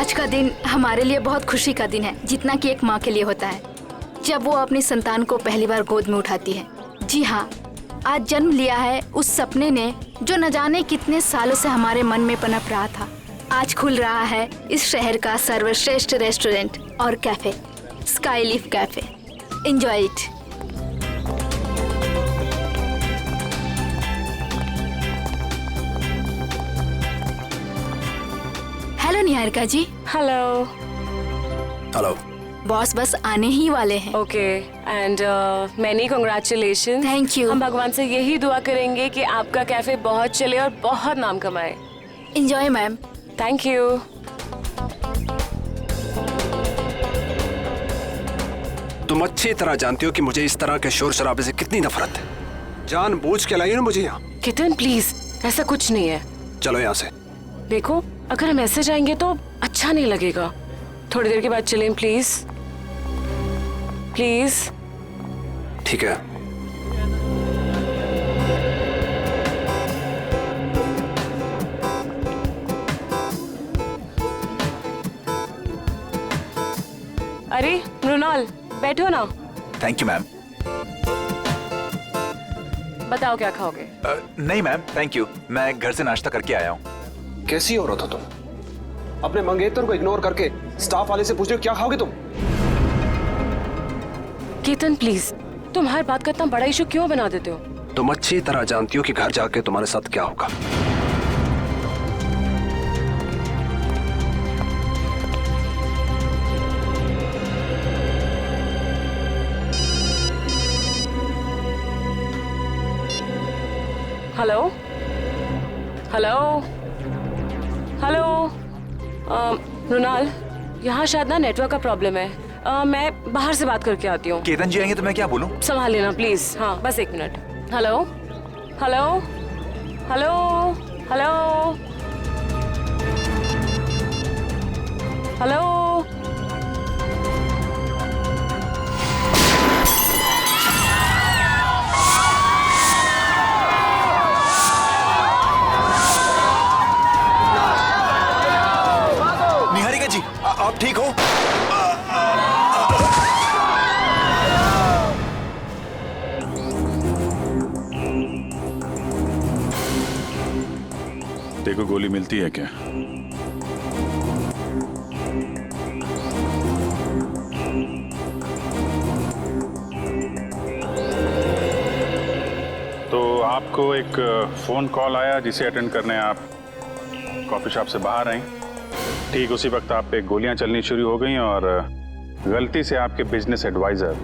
आज का दिन हमारे लिए बहुत खुशी का दिन है, जितना कि एक माँ के लिए होता है जब वो अपनी संतान को पहली बार गोद में उठाती है। जी हाँ, आज जन्म लिया है उस सपने ने जो न जाने कितने सालों से हमारे मन में पनप रहा था। आज खुल रहा है इस शहर का सर्वश्रेष्ठ रेस्टोरेंट और cafe, Skyleaf cafe. Enjoy it. Hello Niharika ji. Hello. Hello. Boss बस आने ही वाले हैं। Okay and many congratulation. Thank you. हम भगवान से यही दुआ करेंगे कि आपका कैफे बहुत चले और बहुत नाम कमाए। Enjoy ma'am. Thank you. तुम अच्छी तरह जानती हो कि मुझे इस तरह के शोर शराबे से कितनी नफरत है। जानबूझ के लाई ना मुझे यहाँ। कितन प्लीज, ऐसा कुछ नहीं है। चलो यहाँ से। देखो, अगर हम ऐसे जाएंगे तो अच्छा नहीं लगेगा। थोड़ी देर के बाद चलें प्लीज। प्लीज। ठीक है। अरे मृणाल, बैठो ना। Thank you ma'am. बताओ क्या खाओगे? नहीं मैम, थैंक यू, मैं घर से नाश्ता करके आया हूँ। कैसी औरत हो तुम? अपने मंगेतर को इग्नोर करके स्टाफ वाले से पूछ रहे हो क्या खाओगे तुम? केतन प्लीज, तुम हर बात का इतना बड़ा इशू क्यों बना देते हो? तुम अच्छी तरह जानती हो कि घर जाके तुम्हारे साथ क्या होगा। Hello hello hello. मृणाल, यहाँ शायद ना नेटवर्क का प्रॉब्लम है। मैं बाहर से बात करके आती हूँ। केतन जी आएंगे तो मैं क्या बोलूँ? संभाल लेना प्लीज। हाँ, बस 1 minute. Hello hello hello hello hello. Niharika ji, आप ठीक हो? देखो, गोली मिलती है क्या? तो आपको एक फोन कॉल आया जिसे अटेंड करने आप कॉफी शॉप से बाहर आई। ठीक उसी वक्त आप पे गोलियां चलनी शुरू हो गई और गलती से आपके बिजनेस एडवाइजर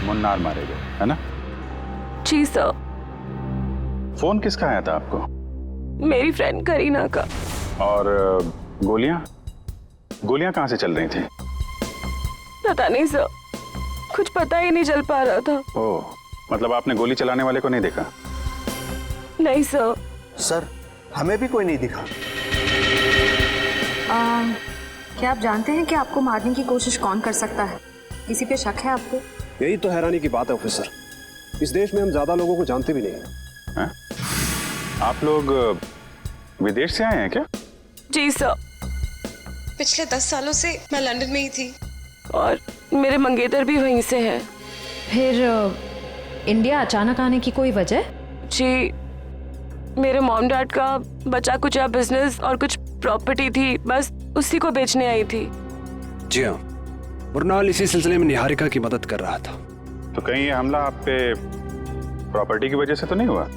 मुन्नार मारे गए, है ना? जी सर। फोन किसका आया था आपको? मेरी फ्रेंड करीना का। और गोलियां कहाँ से चल रही थी? पता नहीं सर, कुछ पता ही नहीं चल पा रहा था। ओह, मतलब आपने गोली चलाने वाले को नहीं देखा? नहीं सर। सर, हमें भी कोई नहीं दिखा। क्या आप जानते हैं कि आपको मारने की कोशिश कौन कर सकता है? किसी पे शक है आपको? यही तो हैरानी की बात है ऑफिसर, इस देश में हम ज्यादा लोगों को जानते भी नहीं हैं। आप लोग विदेश से आए हैं क्या? जी सर। पिछले 10 सालों से मैं लंदन में ही थी और मेरे मंगेतर भी वहीं से हैं। फिर इंडिया अचानक आने की कोई वजह? जी, मेरे मॉम डैड का बचा कुचा बिजनेस और कुछ प्रॉपर्टी थी, बस उसी को बेचने आई थी। जी हाँ, मृणाल इसी सिलसिले में निहारिका की मदद कर रहा था। तो कहीं ये हमला आप पे प्रॉपर्टी की वजह से तो नहीं हुआ?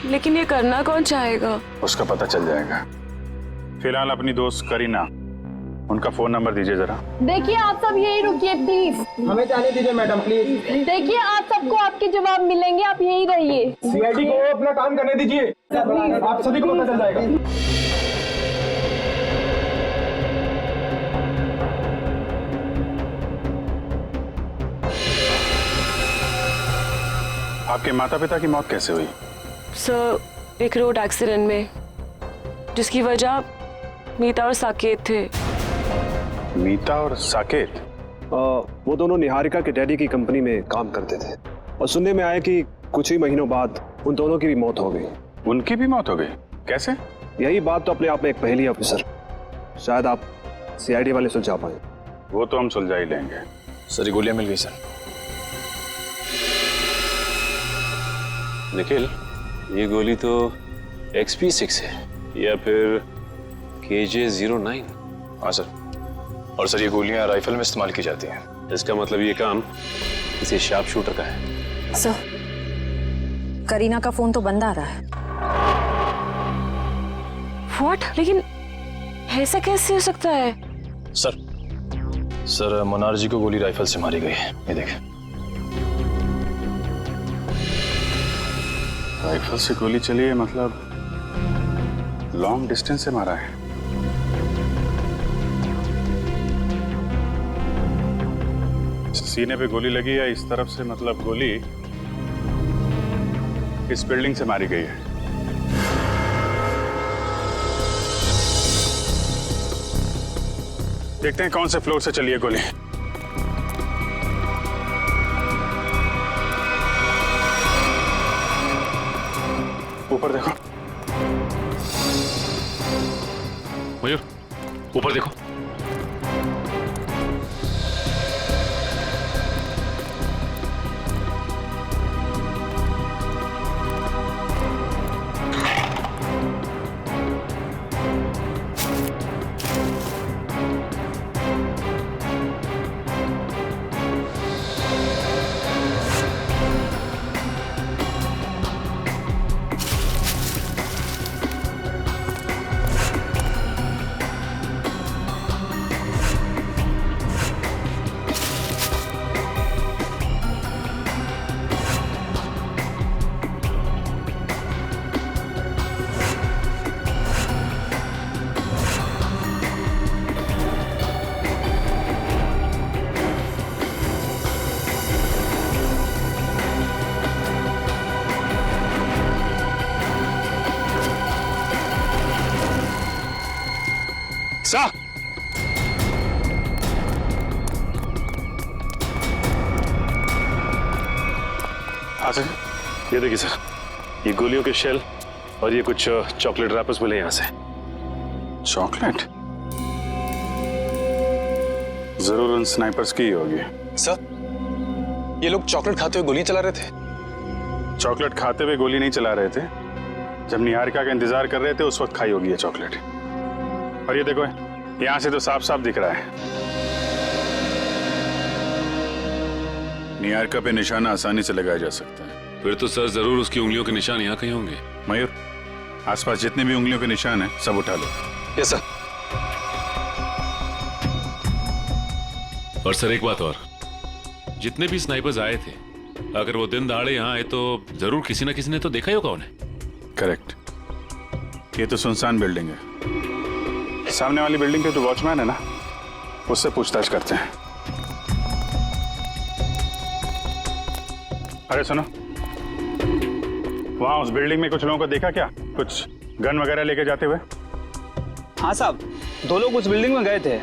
लेकिन ये करना कौन चाहेगा? उसका पता चल जाएगा। फिलहाल अपनी दोस्त करीना, उनका फोन नंबर दीजिए जरा। देखिए, आप सब यही रुकिए प्लीज। हमें जाने दीजिए मैडम प्लीज। देखिए, आप सबको आपके जवाब मिलेंगे, आप यही रहिए। सीआईडी को अपना काम करने दीजिए, आप सभी को पता चल जाएगा। आपके माता पिता की मौत कैसे हुई? सर, एक रोड एक्सीडेंट में, जिसकी वजह मीता और साकेत थे। मीता और साकेत? वो दोनों निहारिका के डैडी की कंपनी में काम करते थे और सुनने में आया कि कुछ ही महीनों बाद उन दोनों की भी मौत हो गई। उनकी भी मौत हो गई? कैसे? यही बात तो अपने आप में एक पहेली है ऑफिसर। शायद आप सीआईडी वाले सुलझा पाए। वो तो हम सुलझा ही लेंगे। सर ये गोलियां मिल गई सर। निखिल, ये गोली तो XP6 है या फिर KJ-09। हाँ सर, और सर ये गोलियां राइफल में इस्तेमाल की जाती हैं। इसका मतलब ये काम किसी शार्प शूटर का है। सर, करीना का फोन तो बंद आ रहा है। व्हाट? लेकिन ऐसा कैसे हो सकता है? सर मनार जी को गोली राइफल से मारी गई है, ये देख। राइफल से गोली चली है, मतलब लॉन्ग डिस्टेंस से मारा है। सीने पे गोली लगी है इस तरफ से, मतलब गोली इस बिल्डिंग से मारी गई है। देखते हैं कौन से फ्लोर से चली है गोली। ऊपर देखो। मयूर, ऊपर देखो। सा सर, ये देखिए सर, ये गोलियों के शेल और ये कुछ चॉकलेट रैपर्स मिले यहाँ से। चॉकलेट? जरूर उन स्नाइपर्स की ही होगी। सर, ये लोग चॉकलेट खाते हुए गोली चला रहे थे। चॉकलेट खाते हुए गोली नहीं चला रहे थे, जब निहारिका का इंतजार कर रहे थे उस वक्त खाई होगी ये चॉकलेट। और ये देखो, यहां से तो साफ साफ दिख रहा है। निहारिका पे निशाना आसानी से लगाया जा सकता है। फिर तो सर जरूर उसकी उंगलियों के निशान यहाँ कहीं होंगे। मयूर, आसपास जितने भी उंगलियों के निशान हैं सब उठा लो। Yes sir. और सर एक बात और, जितने भी स्नाइपर्स आए थे, अगर वो दिन दहाड़े यहाँ आए तो जरूर किसी ना किसी ने तो देखा ही होगा उन्हें। करेक्ट। ये तो सुनसान बिल्डिंग है। सामने वाली बिल्डिंग के जो वॉचमैन है ना, उससे पूछताछ करते हैं। अरे सुनो, वहां उस बिल्डिंग में कुछ लोगों को देखा क्या, कुछ गन वगैरह लेके जाते हुए? हाँ साहब, 2 लोग उस बिल्डिंग में गए थे,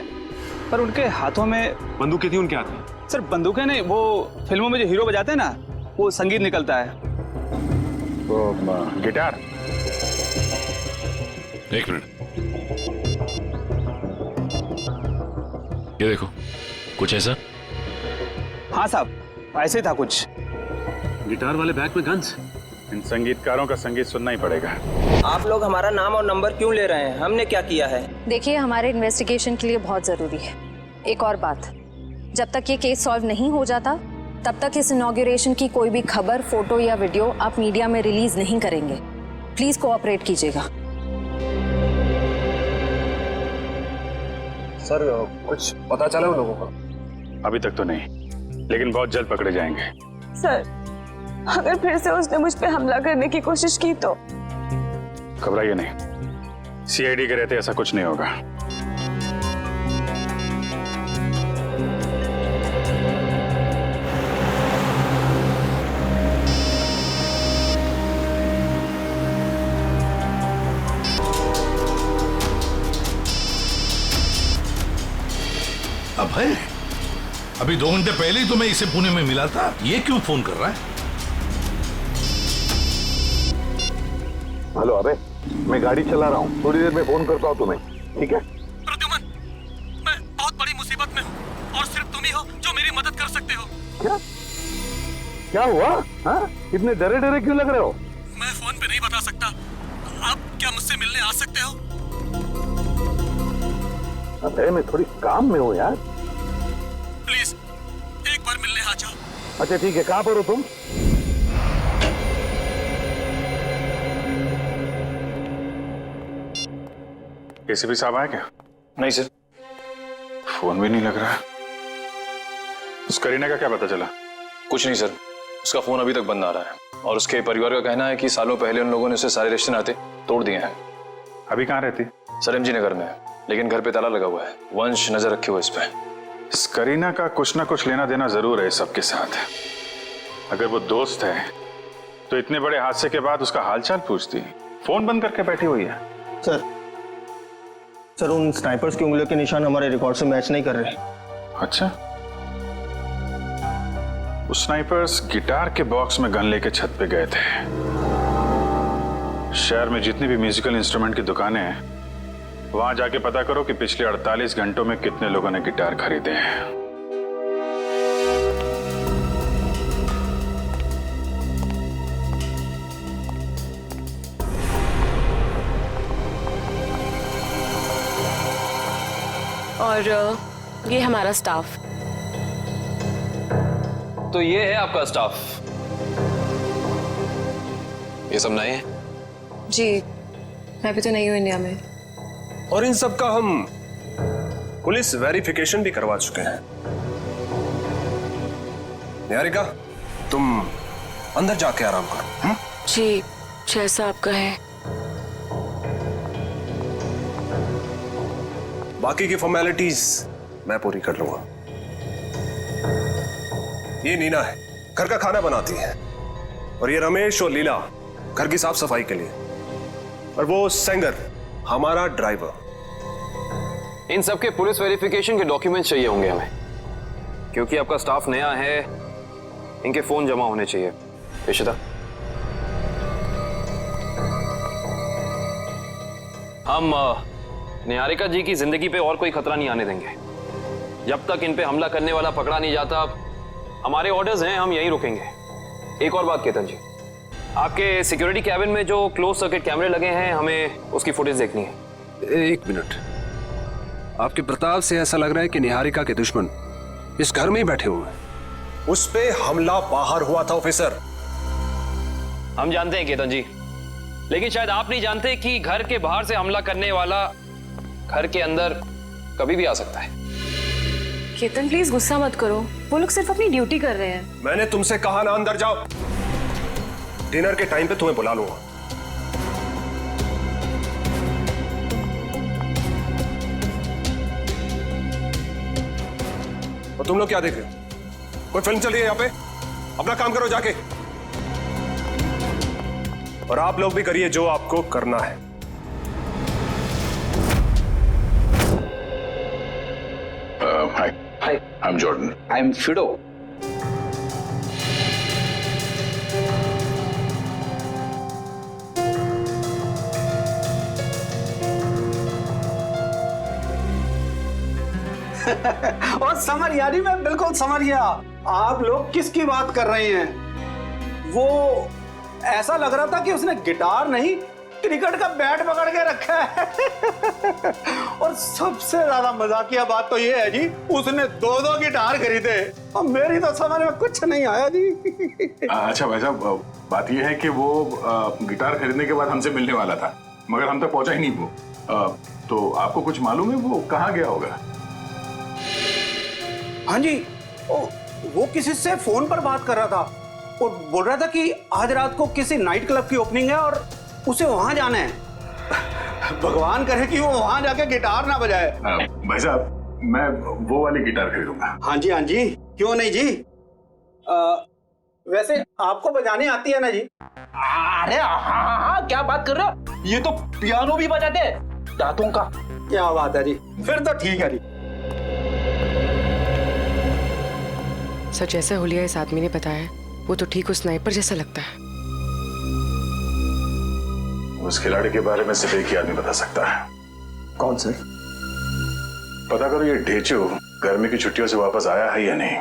पर उनके हाथों में बंदूकें थी उनके हाथ में। सर बंदूकें नहीं, वो फिल्मों में जो हीरो बजाते हैं ना, वो संगीत निकलता है। वो गिटार। एक मिनट, ये देखो, कुछ ऐसा। हाँ साहब, ऐसे ही था कुछ। गिटार वाले बैग में गन्स। इन संगीतकारों का संगीत सुनना ही पड़ेगा। आप लोग हमारा नाम और नंबर क्यों ले रहे हैं? हमने क्या किया है? देखिए, हमारे इन्वेस्टिगेशन के लिए बहुत जरूरी है। एक और बात, जब तक ये केस सॉल्व नहीं हो जाता तब तक इस इनॉग्रेशन की कोई भी खबर, फोटो या वीडियो आप मीडिया में रिलीज नहीं करेंगे। प्लीज कोऑपरेट कीजिएगा। सर कुछ पता चला उन लोगों का? अभी तक तो नहीं, लेकिन बहुत जल्द पकड़े जाएंगे। सर, अगर फिर से उसने मुझ पे हमला करने की कोशिश की तो? घबराइए नहीं, सीआईडी के रहते ऐसा कुछ नहीं होगा। अब है, अभी 2 घंटे पहले ही तो मैं इसे पुणे में मिला था, ये क्यों फोन कर रहा है? हेलो अबे, मैं गाड़ी चला रहा हूँ, थोड़ी देर में फोन करता हूँ तुम्हें, ठीक है? प्रद्युमन, मैं जो मेरी मदद कर सकते हो। क्या क्या हुआ? हाँ, इतने डरे डरे क्यों लग रहे हो? मैं फोन पे नहीं बता सकता। आप क्या मुझसे मिलने आ सकते हो? अबे मैं थोड़ी काम में हूँ यार। प्लीज एक बार मिलने आ जाओ। अच्छा ठीक है, कहाँ पर हो तुम? एसीपी साहब आए क्या? नहीं सर। फोन भी नहीं लग रहा। उस करीना का क्या पता चला? कुछ नहीं सर, उसका फोन अभी तक बंद आ रहा है और उसके परिवार का कहना है कि सालों पहले उन लोगों ने उसे सारे रिश्ते नाते तोड़ दिए हैं। अभी कहाँ रहती? सर MG नगर में, लेकिन घर पे ताला लगा हुआ है। वंश नजर रखे हुए इस पे। इस करीना का कुछ ना कुछ लेना देना जरूर है सबके साथ। अगर वो दोस्त है तो इतने बड़े हादसे के बाद उसका हालचाल पूछती, फोन बंद करके बैठी हुई है। सर उन स्नाइपर्स की उंगलियों के निशान हमारे रिकॉर्ड से मैच नहीं कर रहे। अच्छा, वो स्नाइपर्स गिटार के बॉक्स में गन लेके छत पे गए थे। शहर में जितनी भी म्यूजिकल इंस्ट्रूमेंट की दुकानें हैं, वहां जाके पता करो कि पिछले 48 घंटों में कितने लोगों ने गिटार खरीदे हैं। और ये हमारा स्टाफ। तो ये है आपका स्टाफ। ये सब नए हैं? जी, मैं भी तो नहीं हूँ इंडिया में। और इन सब का हम पुलिस वेरिफिकेशन भी करवा चुके हैं। निहारिका, तुम अंदर जाके आराम करो। जी, जैसा आपका है। बाकी की फॉर्मेलिटीज मैं पूरी कर लूंगा। ये नीना है, घर का खाना बनाती है, और ये रमेश और लीला घर की साफ सफाई के लिए, और वो सेंगर हमारा ड्राइवर। इन सब के पुलिस वेरिफिकेशन के डॉक्यूमेंट्स चाहिए होंगे हमें, क्योंकि आपका स्टाफ नया है। इनके फोन जमा होने चाहिए। इशिता, हम निहारिका जी की जिंदगी पे और कोई खतरा नहीं आने देंगे। जब तक इन पे हमला करने वाला पकड़ा नहीं जाता, हमारे ऑर्डर्स हैं, हम यहीं रुकेंगे। एक और बात केतन जी, आपके सिक्योरिटी कैबिन में जो क्लोज सर्किट कैमरे लगे हैं, हमें उसकी फुटेज देखनी है। एक मिनट, आपके प्रताप से ऐसा लग रहा है कि निहारिका के दुश्मन इस घर में ही बैठे हुए हैं। उस पे हमला बाहर हुआ था ऑफिसर। हम जानते हैं केतन जी, लेकिन शायद आप नहीं जानते कि घर के बाहर से हमला करने वाला घर के अंदर कभी भी आ सकता है। केतन प्लीज गुस्सा मत करो, वो लोग सिर्फ अपनी ड्यूटी कर रहे हैं। मैंने तुमसे कहा ना अंदर जाओ। डिनर के टाइम पे तुम्हें बुला लूंगा। और तुम लोग क्या देख रहे हो? कोई फिल्म चल रही है यहाँ पे? अपना काम करो जाके। और आप लोग भी करिए जो आपको करना है। Hi, I'm Jordan. I'm Fido. और समझ यानी मैं बिल्कुल समझ गया आप लोग किसकी बात कर रहे हैं। वो ऐसा लग रहा था कि उसने गिटार नहीं क्रिकेट का बैट पकड़ के रखा है। और सबसे ज्यादा मजाकिया बात तो ये है जी, उसने 2-2 गिटार खरीदे और मेरी तो समझ में कुछ नहीं आया जी। अच्छा भाई साहब, बात यह है कि वो गिटार खरीदने के बाद हमसे मिलने वाला था, मगर हम तक पहुंचा ही नहीं वो। तो आपको कुछ मालूम है वो कहाँ गया होगा? हाँ जी, वो किसी से फोन पर बात कर रहा था और बोल रहा था कि आज रात को किसी नाइट क्लब की ओपनिंग है और उसे वहां जाना है। भगवान करे कि वो वहां जाके गिटार ना बजाए। भाई साहब, मैं वो वाली गिटार खरीदूंगा। हाँ जी, क्यों नहीं जी। वैसे आपको बजाने आती है ना जी? अरे हाँ, क्या बात कर रहे हो? ये तो पियानो भी बजाते हैं दांतों का। क्या बात है जी, फिर तो ठीक है जी। सर, जैसा हुलिया इस आदमी ने बताया, वो तो ठीक उस स्नाइपर जैसा लगता है। उस खिलाड़ी के बारे में सिर्फ एक ही आदमी बता सकता है। कौन सर? पता करो ये ढेचू गर्मी की छुट्टियों से वापस आया है या नहीं।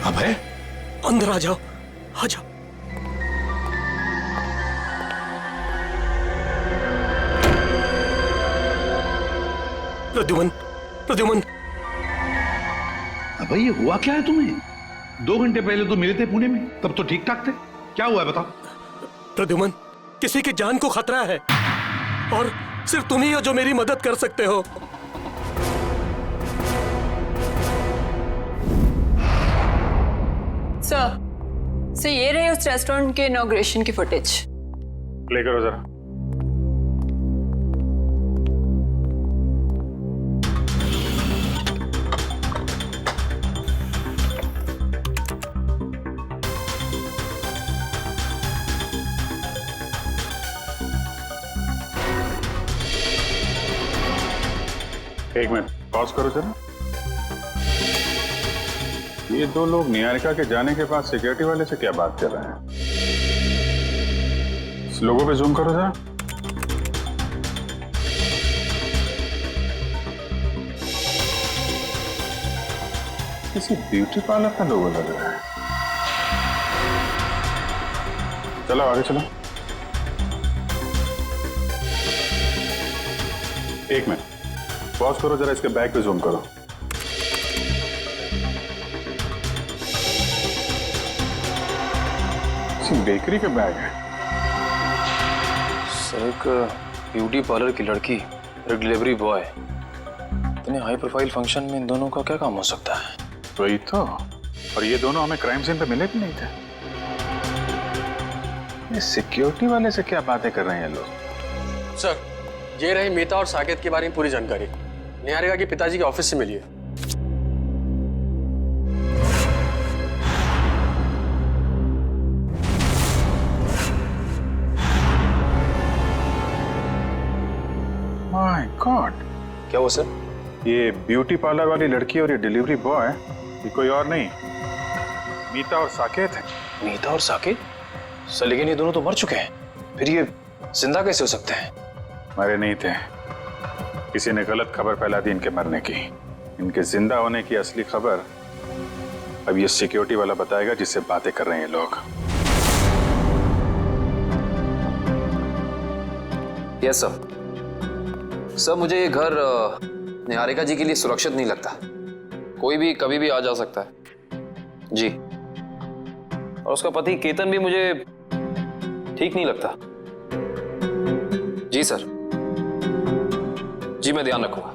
अभय, अंदर आ जाओ, आ जाओ। प्रद्युमन, प्रद्युमन। अभय ये हुआ क्या है तुम्हें? 2 घंटे पहले तो मिले थे पुणे में, तब तो ठीक ठाक थे। क्या हुआ है बताओ? प्रद्युमन, किसी की जान को खतरा है और सिर्फ तुम ही हो जो मेरी मदद कर सकते हो। सर ये रहे उस रेस्टोरेंट के इनॉग्रेशन की फुटेज। प्ले करो जरा। एक मिनट पॉज करो जरा। ये 2 लोग निहारिका के जाने के बाद सिक्योरिटी वाले से क्या बात कर रहे हैं? इस लोगों पे जूम करो जरा। किसी ब्यूटी पार्लर का लोगो लग रहा है। चलो आगे चलो। एक मिनट पॉज करो जरा, इसके बैग पे जूम करो। बेकरी का बैग है। सर एक ब्यूटी पार्लर की लड़की, एक डिलीवरी बॉय, इतने हाई प्रोफाइल फंक्शन में इन दोनों का क्या काम हो सकता है? वही तो। और ये दोनों हमें क्राइम सीन पे मिले भी नहीं थे। ये सिक्योरिटी वाले से क्या बातें कर रहे हैं लोग? सर ये रही मीता और साकेत के बारे में पूरी जानकारी। निहारिका के पिताजी के ऑफिस से मिली है। माय गॉड, क्या हुआ सर? ये ब्यूटी पार्लर वाली लड़की और ये डिलीवरी बॉय, ये कोई और नहीं, मीता और साकेत है। मीता और साकेत? सर लेकिन ये दोनों तो मर चुके हैं, फिर ये जिंदा कैसे हो सकते हैं? मरे नहीं थे, किसी ने गलत खबर फैला दी इनके मरने की। इनके जिंदा होने की असली खबर अब ये सिक्योरिटी वाला बताएगा जिससे बातें कर रहे हैं लोग। Yes sir. सर मुझे ये घर निहारिका जी के लिए सुरक्षित नहीं लगता। कोई भी कभी भी आ जा सकता है जी। और उसका पति केतन भी मुझे ठीक नहीं लगता। जी सर, जी मैं ध्यान रखूंगा।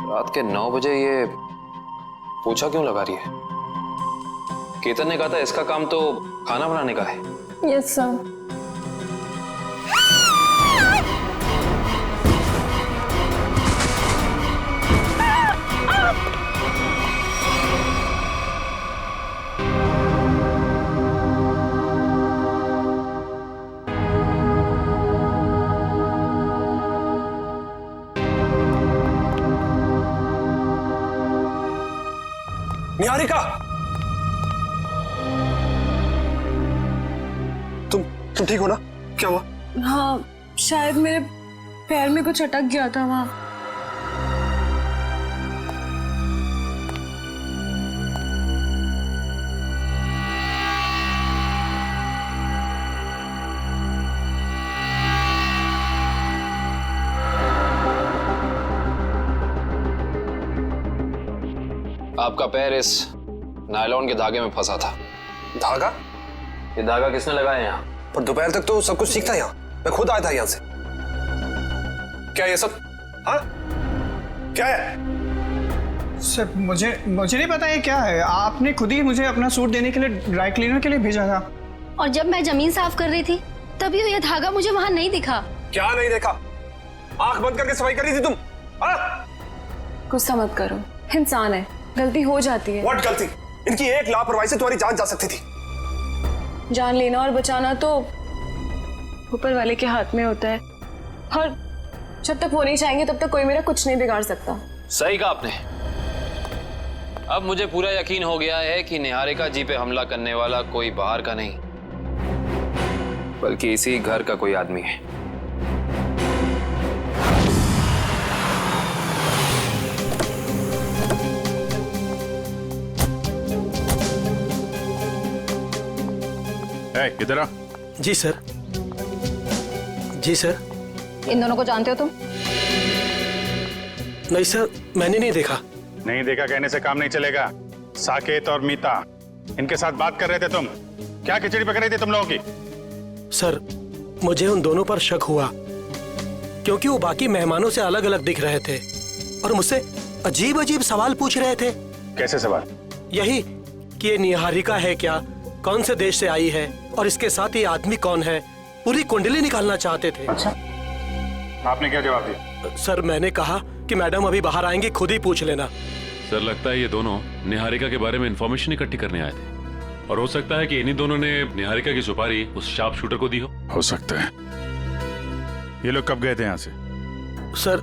रात के 9 बजे ये पूछा क्यों लगा रही है? केतन ने कहा था इसका काम तो खाना बनाने का है। Yes sir. निहारिका, तुम ठीक हो ना? क्या हुआ? हाँ शायद मेरे पैर में कुछ अटक गया था वहां। आपका पैर इस नायलॉन के धागे में फंसा था। धागा? ये धागा किसने लगाया यहाँ? पर दोपहर तक तो सब कुछ ठीक था यहाँ, मैं खुद आया था यहाँ से। क्या ये सब? हाँ क्या है? सर मुझे नहीं पता ये क्या है। आपने खुद ही मुझे अपना सूट देने के लिए ड्राई क्लीनर के लिए भेजा था। और जब मैं जमीन साफ कर रही थी तभी ये धागा मुझे वहां नहीं दिखा। क्या नहीं देखा? आंख बंद करके सफाई कर रही थी तुम? गुस्सा मत करो, इंसान है, गलती हो जाती है। व्हाट गलती? इनकी एक लापरवाही से तुम्हारी जान जा सकती थी। जान लेना और बचाना तो ऊपर वाले के हाथ में होता है, और जब तक वो नहीं चाहेंगे तब तक कोई मेरा कुछ नहीं बिगाड़ सकता। सही कहा आपने। अब मुझे पूरा यकीन हो गया है कि निहारिका जी पे हमला करने वाला कोई बाहर का नहीं, बल्कि इसी घर का कोई आदमी है। इधर आ। जी सर। जी सर। इन दोनों को जानते हो तुम? नहीं सर, मैंने नहीं देखा। नहीं देखा कहने से काम नहीं चलेगा। साकेत और मीता, इनके साथ बात कर रहे थे तुम। क्या खिचड़ी पक रही थी तुम लोगों की? सर, मुझे उन दोनों पर शक हुआ क्योंकि वो बाकी मेहमानों से अलग अलग दिख रहे थे और मुझसे अजीब अजीब सवाल पूछ रहे थे। कैसे सवाल? यही कि ये निहारिका है क्या, कौन से देश से आई है और इसके साथ ये आदमी कौन है, पूरी कुंडली निकालना चाहते थे। अच्छा, आपने क्या जवाब दिया? सर, मैंने कहा कि मैडम अभी बाहर आएंगी, खुद ही पूछ लेना। सर, लगता है ये दोनों निहारिका के बारे में इंफॉर्मेशन इकट्ठी करने आए थे और हो सकता है कि इन्हीं दोनों ने निहारिका की सुपारी उस शार्प शूटर को दी हो सकता है। ये लोग कब गए थे यहाँ से? सर,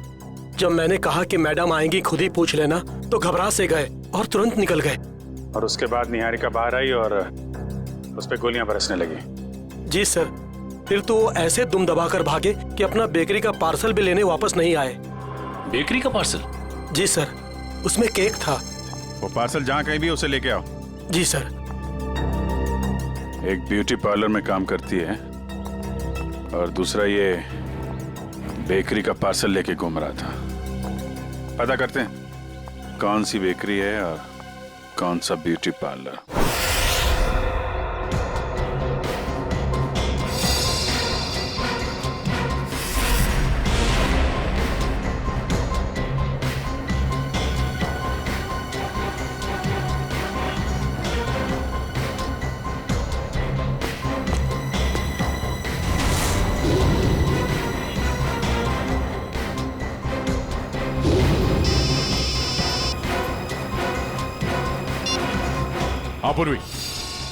जब मैंने कहा कि मैडम आएंगी, खुद ही पूछ लेना, तो घबरा से गए और तुरंत निकल गए। और उसके बाद निहारिका बाहर आई और उस पे गोलियां बरसने लगी। जी सर, फिर तो वो ऐसे दुम दबाकर भागे कि अपना बेकरी का पार्सल भी लेने वापस नहीं आए। बेकरी का पार्सल? जी सर, उसमें केक था। वो पार्सल जहाँ कहीं भी उसे लेके आओ। जी सर। एक ब्यूटी पार्लर में काम करती है और दूसरा ये बेकरी का पार्सल लेके घूम रहा था। पता करते हैं कौन सी बेकरी है और कौन सा ब्यूटी पार्लर। पूर्वी,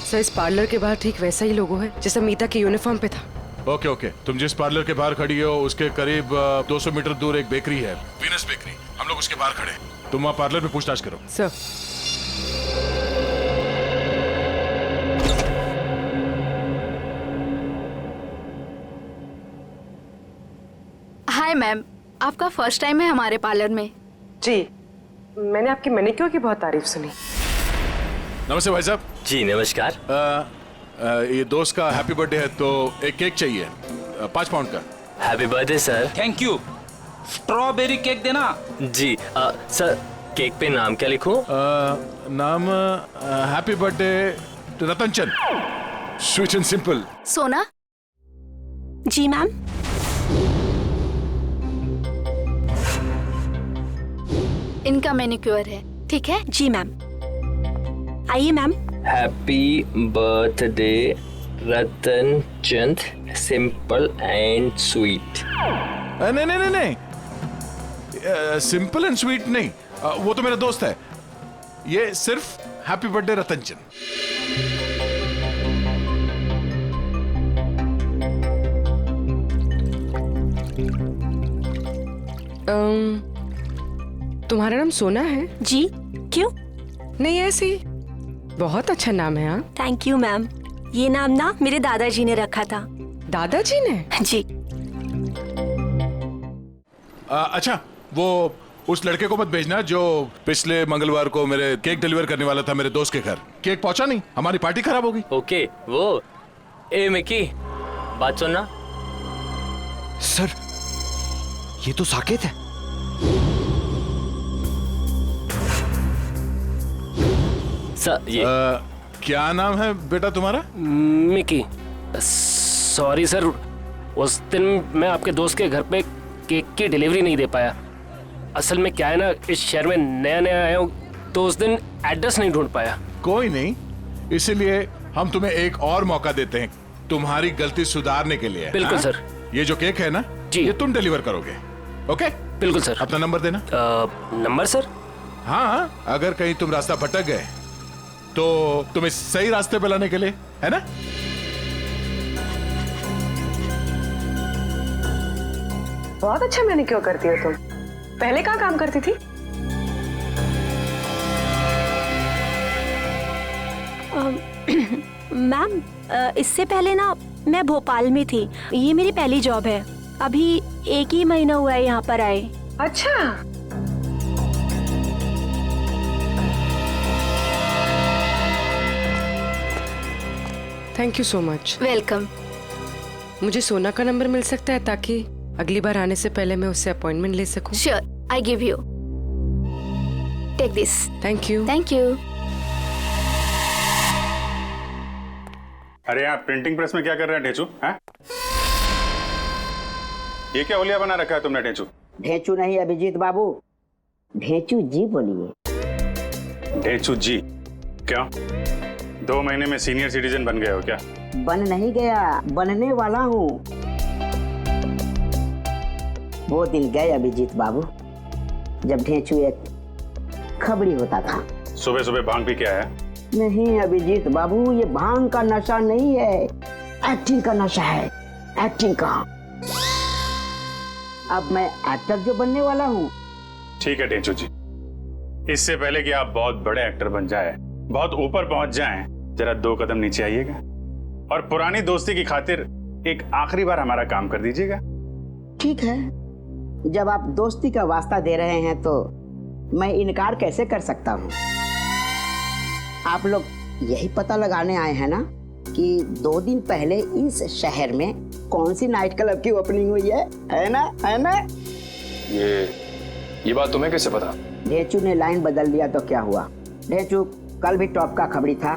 सर, इस पार्लर के बाहर ठीक वैसा ही लोगो है जैसा मीता के यूनिफॉर्म पे था। ओके ओके, तुम जिस पार्लर के बाहर खड़ी हो उसके करीब 200 मीटर दूर एक बेकरी है, वीनस बेकरी। हम लोग उसके बाहर खड़े हैं। तुम वहाँ पार्लर में पूछताछ करो। सर। हाय मैम, आपका फर्स्ट टाइम है हमारे पार्लर में? जी, मैंने आपकी मैनिक्योर की बहुत तारीफ सुनी। नमस्ते भाई साहब। जी नमस्कार। ये दोस्त का हैप्पी बर्थडे है तो एक केक चाहिए 5 पाउंड का। Happy birthday sir. Thank you. Strawberry cake देना। जी सर, केक पे नाम क्या लिखूं? नाम happy birthday Ratan Chand, sweet and simple. सोना? जी मैम। इनका मैनिक्योर है, ठीक है? जी मैम। आइए ma'am. Happy birthday Ratan Chand, simple and sweet. नहीं नहीं नहीं नहीं, सिंपल एंड स्वीट नहीं, वो तो मेरा दोस्त है। ये सिर्फ हैप्पी बर्थडे रतन चंद। तुम्हारा नाम सोना है? जी, क्यों? नहीं, ऐसे ही। बहुत अच्छा नाम है। हाँ, थैंक यू मैम। ये नाम ना मेरे दादाजी ने रखा था। दादाजी ने? जी। अच्छा, वो उस लड़के को मत भेजना जो पिछले मंगलवार को मेरे केक डिलीवर करने वाला था मेरे दोस्त के घर। केक पहुंचा नहीं, हमारी पार्टी खराब होगी। ओके, वो ए मिकी, बात सुनना। सर, ये तो साकेत है। सर, ये क्या नाम है बेटा तुम्हारा? मिकी। सॉरी सर, उस दिन मैं आपके दोस्त के घर पे केक की डिलीवरी नहीं दे पाया। असल में क्या है ना, इस शहर में नया नया आया हूँ तो उस दिन एड्रेस नहीं ढूंढ पाया। कोई नहीं, इसीलिए हम तुम्हें एक और मौका देते हैं तुम्हारी गलती सुधारने के लिए। बिल्कुल सर। ये जो केक है ना जी, ये तुम डिलीवर करोगे। ओके? बिल्कुल सर। अपना नंबर देना। Number sir? हाँ, अगर कहीं तुम रास्ता भटक गए तो तुम्हें सही रास्ते पे लाने के लिए, है ना? बहुत अच्छा मैनिक्योर करती हो तुम। पहले कहाँ काम करती थी? मैम, इससे पहले ना मैं भोपाल में थी। ये मेरी पहली जॉब है। अभी 1 ही महीना हुआ है यहाँ पर आए। अच्छा, thank you so much. Welcome. मुझे सोना का नंबर मिल सकता है ताकि अगली बार आने से पहले मैं उससे अपॉइंटमेंट ले सकूं? Sure, I give you. Take this. Thank you. Thank you. अरे आप प्रिंटिंग प्रेस में क्या कर रहे हैं ढेंचू? हैं? ये क्या होलिया बना रखा है तुमने ढेंचू? ढेंचू नहीं अभिजीत बाबू, ढेंचू जी बोलिए। ढेंचू जी? क्या 2 महीने में सीनियर सिटीजन बन गए हो क्या? बन नहीं गया, बनने वाला हूँ। वो दिन गए अभिजीत बाबू जब ढेंचू एक खबरी होता था। सुबह सुबह भांग भी क्या है? नहीं अभिजीत बाबू, ये भांग का नशा नहीं है, एक्टिंग का नशा है, एक्टिंग का। अब मैं एक्टर जो बनने वाला हूँ। ठीक है ढेंचू जी, इससे पहले कि आप बहुत बड़े एक्टर बन जाए, बहुत ऊपर पहुंच जाएं, जरा 2 कदम नीचे आइएगा और पुरानी दोस्ती की खातिर एक आखिरी बार हमारा काम कर दीजिएगा। ठीक है, जब आप दोस्ती का वास्ता दे रहे हैं तो मैं इनकार कैसे कर सकता हूँ। आप लोग यही पता लगाने आए हैं ना कि 2 दिन पहले इस शहर में कौन सी नाइट क्लब की ओपनिंग हुई है ना? है ना? ये बात तुम्हें कैसे पता? ढेंचू ने लाइन बदल दिया तो क्या हुआ? ढेंचू कल भी टॉप का खबरी था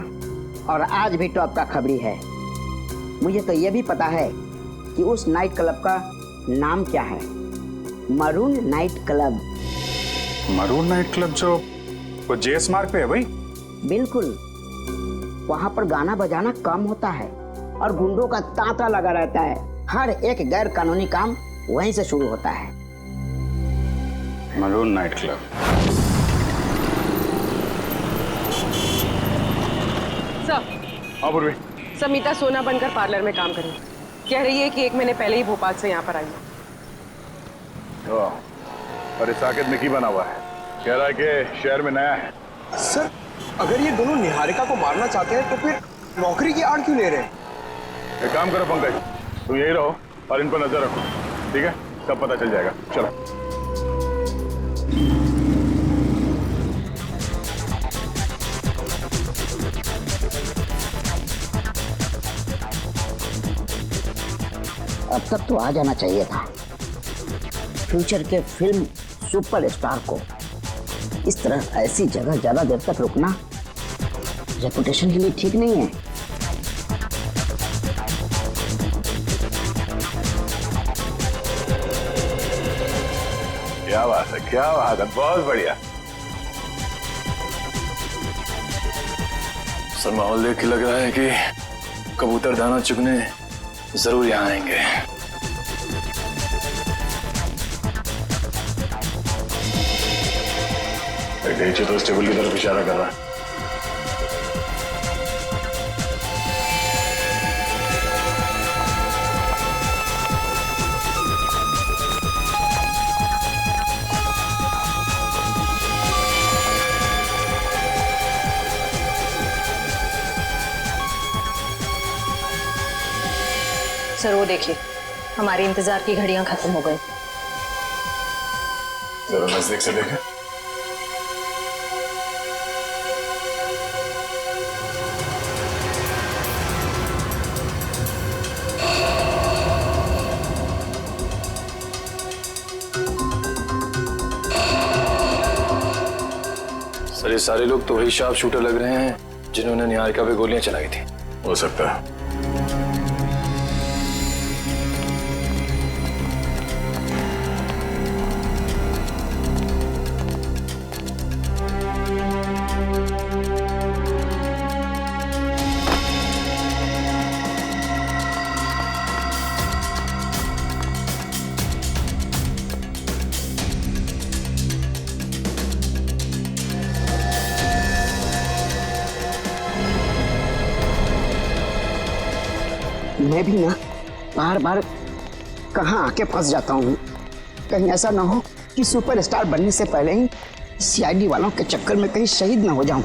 और आज भी टॉप का खबरी है। मुझे तो ये भी पता है कि उस नाइट क्लब का नाम क्या है, maroon night club. Maroon night club जो वो जेएस मार्ग पे है भाई? बिल्कुल, वहाँ पर गाना बजाना कम होता है और गुंडों का तांता लगा रहता है। हर एक गैर कानूनी काम वहीं से शुरू होता है। Maroon night club. सर, हाँ पूर्वी। समीता सोना बनकर पार्लर में काम करी। कह रही है कि 1 महीने पहले ही भोपाल से यहाँ पर आई है। और इस साकेत में की बना हुआ है, कह रहा है कि शहर में नया है। सर, अगर ये दोनों निहारिका को मारना चाहते हैं तो फिर नौकरी की आड़ क्यों ले रहे हैं? एक काम करो पंकज, तुम यही रहो और इन पर नजर रखो, ठीक है? सब पता चल जाएगा। चलो। अब तक तो आ जाना चाहिए था। फ्यूचर के फिल्म सुपरस्टार को इस तरह ऐसी जगह ज्यादा देर तक रुकना रेपुटेशन के लिए ठीक नहीं है। क्या बात है, क्या बात है, बहुत बढ़िया। सर, माहौल देख के लग रहा है कि कबूतर दाना चुगने जरूर यहाँ आएंगे। ढेंचू तो उस टेबल की तरफ इशारा कर रहा है। सर वो देखिए, हमारे इंतजार की घड़ियां खत्म हो गई। जरा नजदीक से देखें। सर, ये सारे लोग तो वही शार्प शूटर लग रहे हैं जिन्होंने निहारिका पे गोलियां चलाई थी। हो सकता है। मैं भी ना बार बार कहाँ आके फंस जाता हूँ। कहीं ऐसा ना हो कि सुपरस्टार बनने से पहले ही सीआईडी वालों के चक्कर में कहीं शहीद ना हो जाऊं।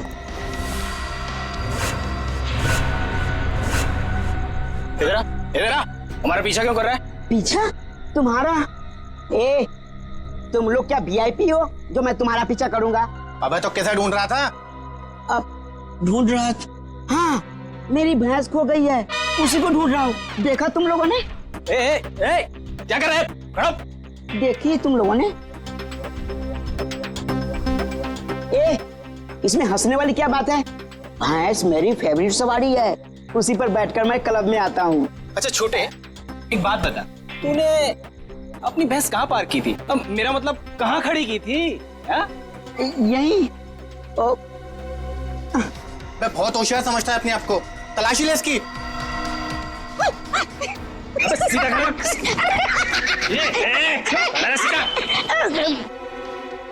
इधर आ, हमारा पीछा क्यों कर रहा है? पीछा तुम्हारा? ए, तुम लोग क्या वीआईपी हो जो मैं तुम्हारा पीछा करूंगा? अबे तो कैसे ढूंढ रहा था? अब ढूंढ रहा था? हाँ, मेरी भैंस खो गई है, उसी को ढूंढ रहा हूँ। देखा तुम लोगों ने? क्या कर रहे हैं? खड़ो। देखिए तुम लोगों ने। ए, इसमें हंसने वाली क्या बात है? भैंस मेरी फेवरेट सवारी है, उसी पर बैठकर मैं क्लब में आता हूँ। अच्छा छोटे, एक बात बता, तूने अपनी भैंस कहाँ पार्क की थी? अब मेरा मतलब कहाँ खड़ी की थी? यहीं। मैं बहुत होशियार समझता है अपने आप को। तलाशी ले इसकी।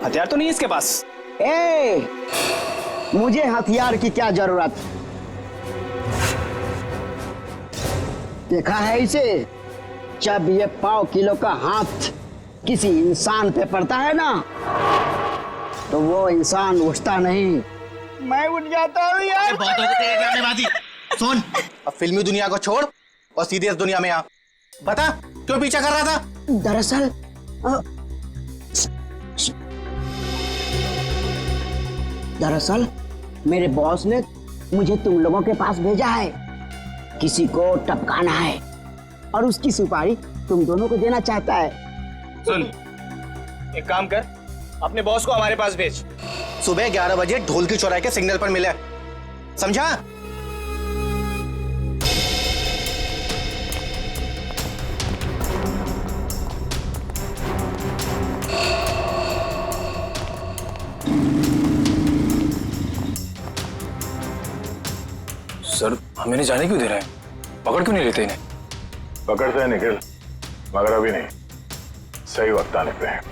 हथियार तो नहीं है इसके पास। ए, मुझे हथियार की क्या जरूरत? देखा है इसे? जब ये 1.5 किलो का हाथ किसी इंसान पे पड़ता है ना, तो वो इंसान उठता नहीं, मैं उठ जाता हूँ यार। बहुत हो गई तेरे ड्रामेबाजी। सुन, अब फिल्मी दुनिया को छोड़ और सीधे इस दुनिया में आ। बता, क्यों पीछा कर रहा था? दरअसल मेरे बॉस ने मुझे तुम लोगों के पास भेजा है। किसी को टपकाना है और उसकी सुपारी तुम दोनों को देना चाहता है। सुन, एक काम कर, अपने बॉस को हमारे पास भेज। सुबह 11 बजे ढोल की चौराहे के सिग्नल पर मिले, समझा? सर, हमें नहीं जाने क्यों दे रहे हैं? पकड़ क्यों नहीं लेते इन्हें? पकड़ते हैं निखिल, मगर अभी नहीं, सही वक्त आने पे है।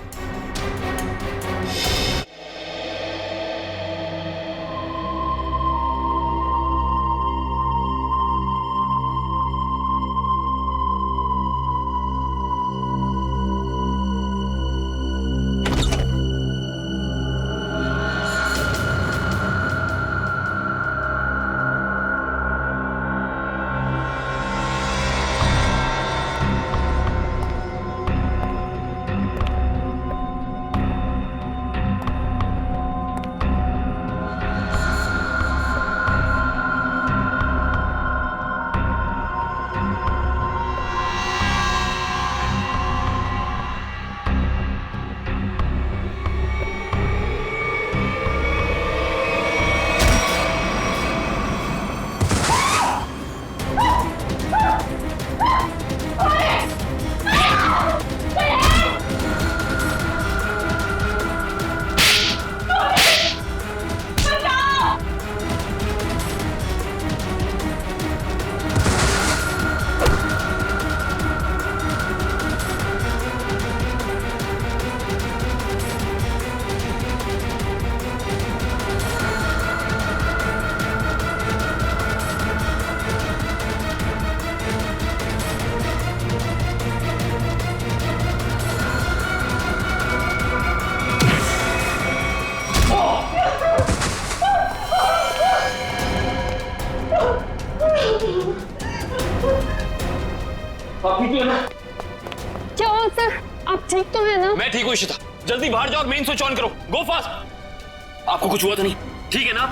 क्या हुआ सर? आप ठीक तो है ना? मैं ठीक हूँ इशिता, जल्दी बाहर जाओ और मेन स्विच ऑन करो। गो फास्ट। आपको कुछ हुआ तो नहीं? ठीक है ना?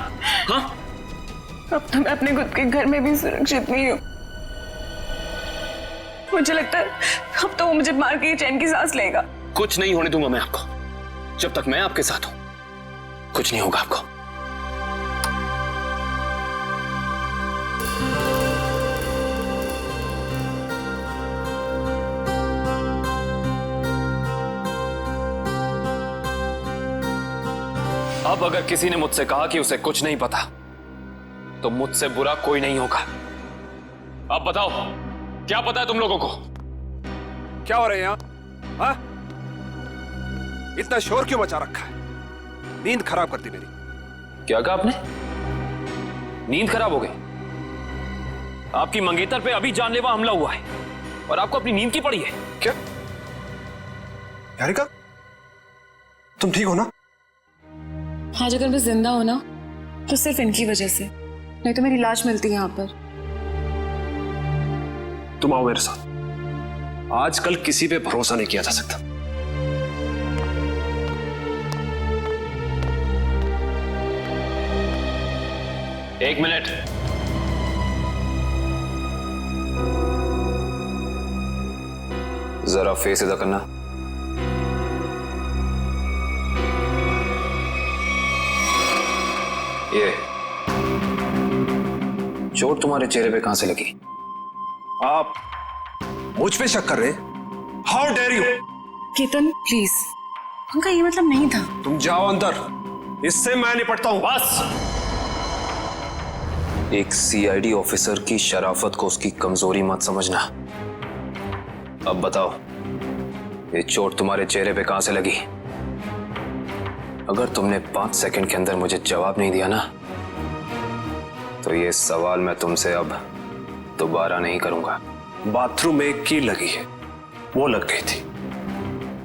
हाँ? अब तो मैं अपने खुद के घर में भी सुरक्षित नहीं हूँ। मुझे लगता है अब तो वो मुझे मार के चैन की सांस लेगा। कुछ नहीं होने दूंगा मैं आपको। जब तक मैं आपके साथ हूं, कुछ नहीं होगा आपको। अब अगर किसी ने मुझसे कहा कि उसे कुछ नहीं पता, तो मुझसे बुरा कोई नहीं होगा। अब बताओ, क्या पता है तुम लोगों को? क्या हो रहे हैं यहाँ? हाँ? इतना शोर क्यों मचा रखा है? नींद खराब करती मेरी। क्या कहा आपने? नींद खराब हो गई? आपकी मंगेतर पे अभी जानलेवा हमला हुआ है और आपको अपनी नींद की पड़ी है। क्या निहारिका, तुम ठीक हो ना? आज अगर मैं जिंदा हो ना तो सिर्फ इनकी वजह से, नहीं तो मेरी लाश मिलती है यहाँ पर। तुम आओ मेरे साथ। आजकल किसी पे भरोसा नहीं किया जा सकता। एक मिनट। जरा फेस इधर करना। ये चोट तुम्हारे चेहरे पे कहां से लगी? आप मुझ पे शक कर रहे हैं? How dare you! Ketan please, उनका ये मतलब नहीं था। तुम जाओ अंदर, इससे मैं निपटता हूं। बस। एक सीआईडी ऑफिसर की शराफत को उसकी कमजोरी मत समझना। अब बताओ, ये चोट तुम्हारे चेहरे पे कहां से लगी? अगर तुमने 5 सेकंड के अंदर मुझे जवाब नहीं दिया ना, तो ये सवाल मैं तुमसे अब दोबारा नहीं करूंगा। बाथरूम में एक कील लगी है, वो लग गई थी।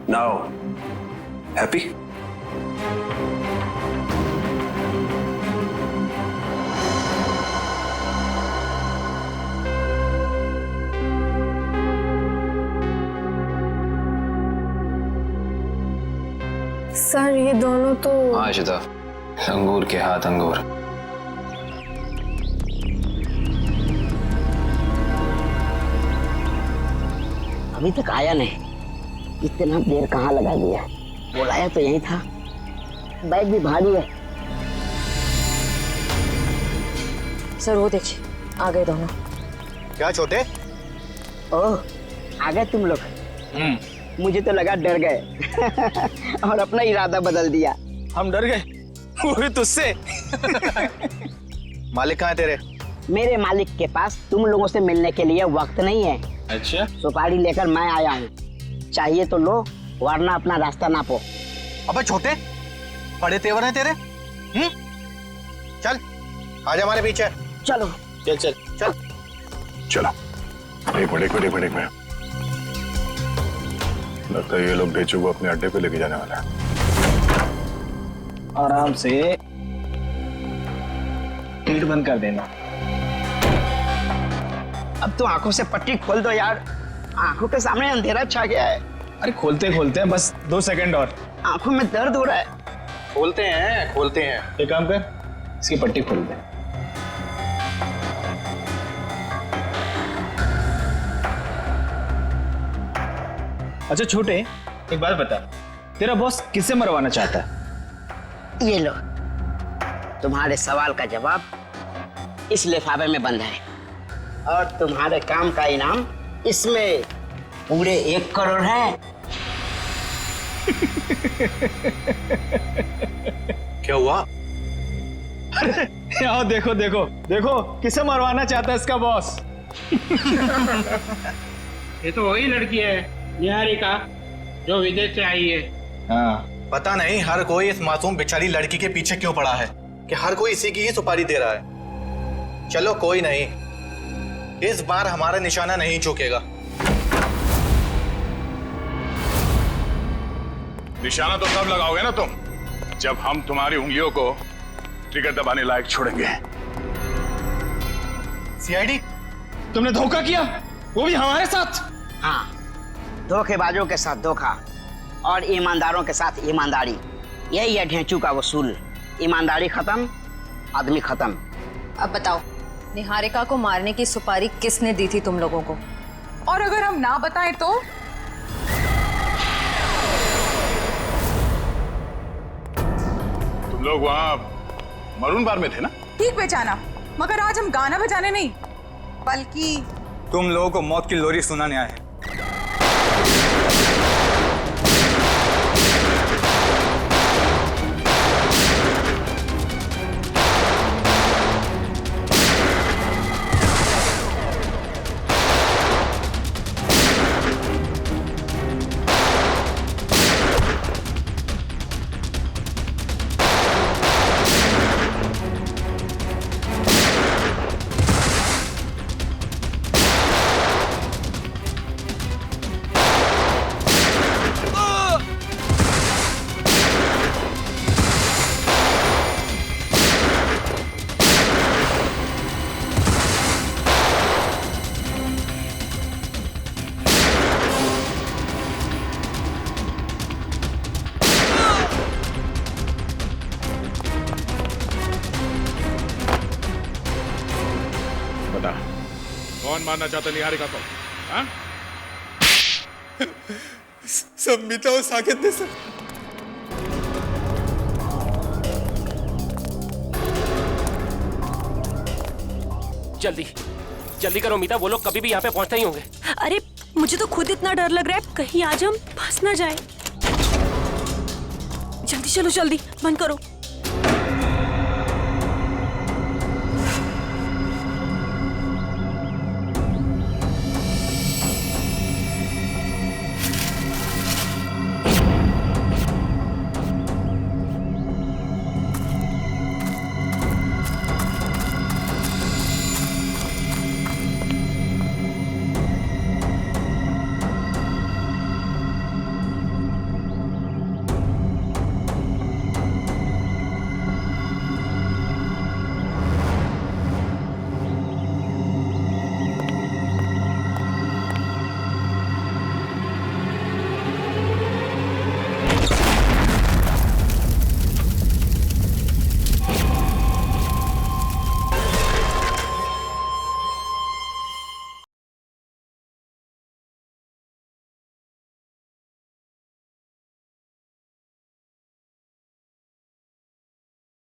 Now happy? सर ये दोनों तो आशिता, अंगूर के हाथ अंगूर। अभी तक आया नहीं, इतना देर कहाँ लगा दिया? बुलाया तो यही था, बैग भी भारी है। सर वो देखिए, आ गए दोनों। क्या छोटे? ओह, आ गए तुम लोग। मुझे तो लगा डर गए और अपना इरादा बदल दिया। हम डर गए, वो भी तुझसे। मालिक कहाँ है तेरे? मेरे मालिक के पास तुम लोगों से मिलने के लिए वक्त नहीं है। अच्छा, सुपारी लेकर मैं आया हूँ, चाहिए तो लो, वरना अपना रास्ता नापो। अबे छोटे, बड़े तेवर हैं तेरे। चल, आजा हमारे पीछे। चलो चल चल चल। चलो, एक मिनट। लगता है ये लोग बेचू को अपने अड्डे पे लेके जाने वाला है। आराम से गेट बंद कर देना। अब तो आंखों से पट्टी खोल दो यार, आंखों के सामने अंधेरा छा गया है। अरे खोलते खोलते बस 2 सेकंड और। आंखों में दर्द हो रहा है। खोलते हैं। एक काम कर, इसकी पट्टी खोल दे। अच्छा छोटे, एक बात बता, तेरा बॉस किसे मरवाना चाहता है? ये लो, तुम्हारे सवाल का जवाब इस लिफाफे में बंद है, और तुम्हारे काम का इनाम इसमें पूरे 1 करोड़ है। क्या हुआ? अरे यहाँ देखो देखो देखो, किसे मरवाना चाहता है इसका बॉस। ये तो वही लड़की है निहारिका, जो विदेश से आई है। हाँ, पता नहीं हर कोई इस मासूम बेचारी लड़की के पीछे क्यों पड़ा है कि हर कोई इसी की ही सुपारी दे रहा है। चलो कोई नहीं, इस बार हमारा निशाना नहीं चूकेगा। निशाना तो तब लगाओगे ना तुम, जब हम तुम्हारी उंगलियों को ट्रिगर दबाने लायक छोड़ेंगे। सीआईडी, तुमने धोखा किया, वो भी हमारे साथ। हाँ, धोखेबाजों के साथ धोखा और ईमानदारों के साथ ईमानदारी, यही है ढेंचू का वसूल। ईमानदारी खत्म, आदमी खत्म। अब बताओ, निहारिका को मारने की सुपारी किसने दी थी तुम लोगों को? और अगर हम ना बताएं तो? तुम लोग वहाँ मरून बार में थे ना? ठीक पहचाना, मगर आज हम गाना बजाने नहीं, बल्कि तुम लोगों को मौत की लोरी सुनाने आए हैं। बता, कौन मारना चाहता निहारिका को? हाँ? सब मीता और साकेत ने सर। जल्दी जल्दी करो मीता, वो लोग कभी भी यहाँ पे पहुंचते ही होंगे। अरे मुझे तो खुद इतना डर लग रहा है, कहीं आज हम फंस ना जाए। जल्दी चलो, जल्दी बंद करो।